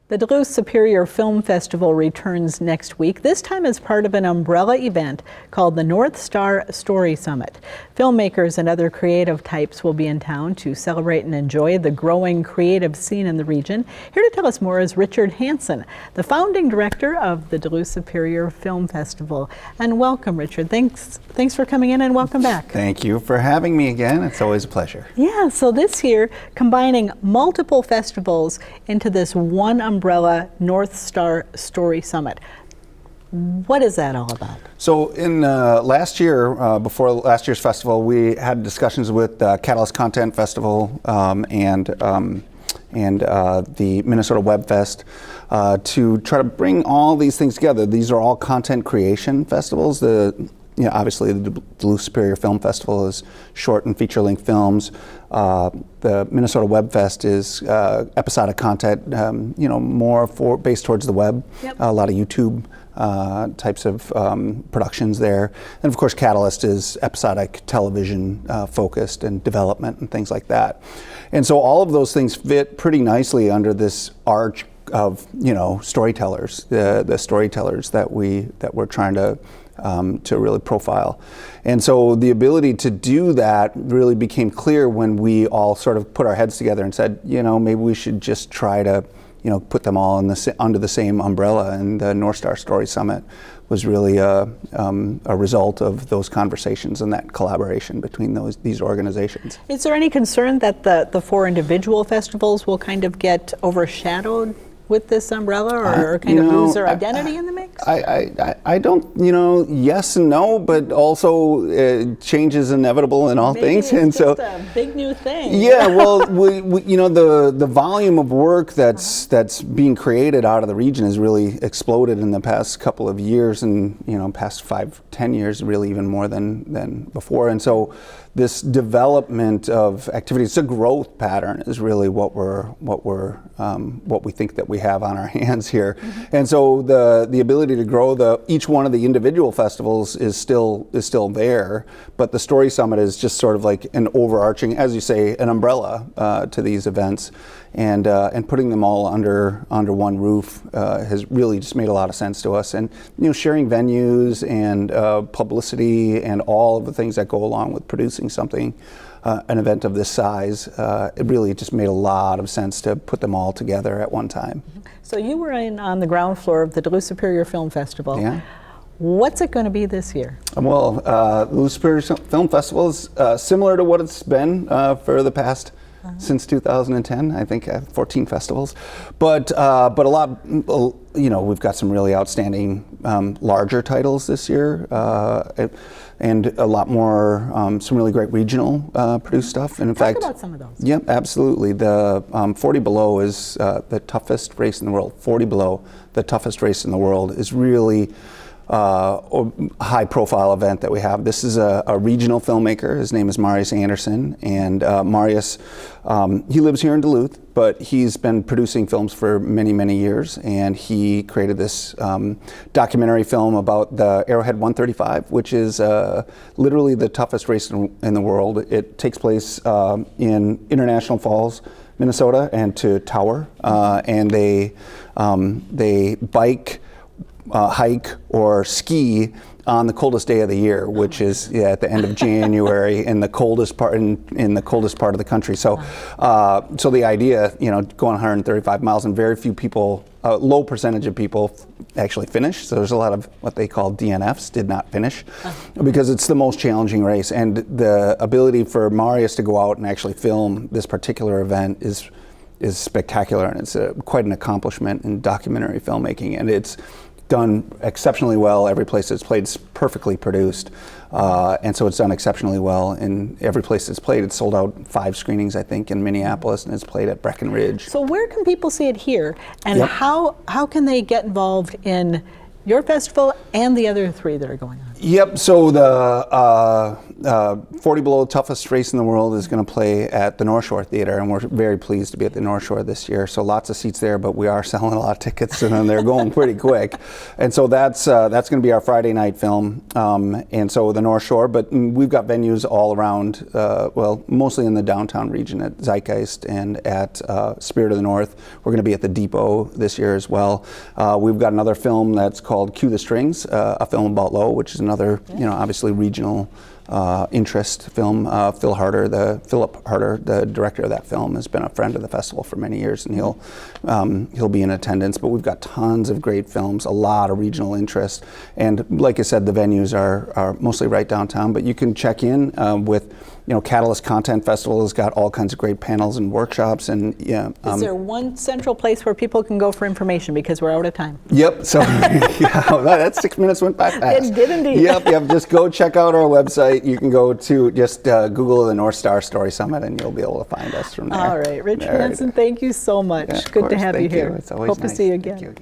The Duluth Superior Film Festival returns next week, this time as part of an umbrella event called the North Star Story Summit. Filmmakers and other creative types will be in town to celebrate and enjoy the growing creative scene in the region. Here to tell us more is Richard Hansen, the founding director of the Duluth Superior Film Festival. And welcome, Richard. Thanks for coming in and welcome back. Thank you for having me again. It's always a pleasure. Yeah, so this year, combining multiple festivals into this one umbrella North Star Story Summit. What is that all about? So in last year, before last year's festival, we had discussions with Catalyst Content Festival and the Minnesota Web Fest to try to bring all these things together. These are all content creation festivals. Obviously the Duluth Superior Film Festival is short and feature-length films. The Minnesota Web Fest is episodic content, more based towards the web. Yep. A lot of YouTube types of productions there. And of course Catalyst is episodic television focused and development and things like that. And so all of those things fit pretty nicely under this arch of storytellers, the storytellers that we're trying to really profile. And so the ability to do that really became clear when we all sort of put our heads together and said, maybe we should just try to, put them all under the same umbrella. And the North Star Story Summit was really a result of those conversations and that collaboration between these organizations. Is there any concern that the four individual festivals will kind of get overshadowed with this umbrella, or kind of lose their identity in the mix? I don't, yes and no, but also change is inevitable in all things. And so it's a big new thing. Yeah, well, the volume of work that's being created out of the region has really exploded in the past couple of years, and past 5-10 years, really even more than before. And so this development of activities, the growth pattern is really what we think that we have on our hands here. Mm-hmm. And so the ability to grow each one of the individual festivals is still there, but the Story Summit is just sort of like an overarching, as you say, an umbrella to these events. And putting them all under one roof has really just made a lot of sense to us. And sharing venues and publicity and all of the things that go along with producing something, an event of this size, it really just made a lot of sense to put them all together at one time. So you were on the ground floor of the Duluth Superior Film Festival. Yeah. What's it going to be this year? Well, the Duluth Superior Film Festival is similar to what it's been for the past. Since 2010, I think 14 festivals, but a lot. We've got some really outstanding larger titles this year, and a lot more some really great regional produced stuff. And in fact, talk about some of those. Yep, absolutely. The 40 Below is the toughest race in the world. 40 Below, the toughest race in the world, is really high-profile event that we have. This is a regional filmmaker. His name is Marius Anderson, and Marius, he lives here in Duluth, but he's been producing films for many, many years, and he created this documentary film about the Arrowhead 135, which is literally the toughest race in the world. It takes place in International Falls, Minnesota, and to Tower, and they bike, hike or ski on the coldest day of the year, which is at the end of January in the coldest part in the coldest part of the country. So, so the idea, going 135 miles, and very few people, a low percentage of people actually finish. So there's a lot of what they call DNFs, did not finish, because it's the most challenging race. And the ability for Marius to go out and actually film this particular event is spectacular, and it's quite an accomplishment in documentary filmmaking, and it's done exceptionally well. Every place it's played is perfectly produced, and so it's done exceptionally well in every place it's played. It's sold out 5 screenings, I think, in Minneapolis, and it's played at Breckenridge. So where can people see it here, and how can they get involved in your festival and the other 3 that are going on? Yep, so the 40 Below, Toughest Race in the World is going to play at the North Shore Theater, and we're very pleased to be at the North Shore this year. So lots of seats there, but we are selling a lot of tickets, and then they're going pretty quick. And so that's going to be our Friday night film, and so the North Shore. But we've got venues all around, well, mostly in the downtown region at Zeitgeist and at Spirit of the North. We're going to be at the Depot this year as well. We've got another film that's called Cue the Strings, a film about Low, which is another, obviously regional interest film. Philip Harder, the director of that film, has been a friend of the festival for many years, and he'll be in attendance. But we've got tons of great films, a lot of regional interest, and like I said, the venues are mostly right downtown. But you can check in with. Catalyst Content Festival has got all kinds of great panels and workshops, and is there one central place where people can go for information, because we're out of time? Yep. So that 6 minutes went by fast. It did indeed. Yep. Just go check out our website. You can go to just Google the North Star Story Summit, and you'll be able to find us from there. All right, Richard Hansen, thank you so much. Yeah, Good to have you here. It's always Hope nice. to see you Thank again. you.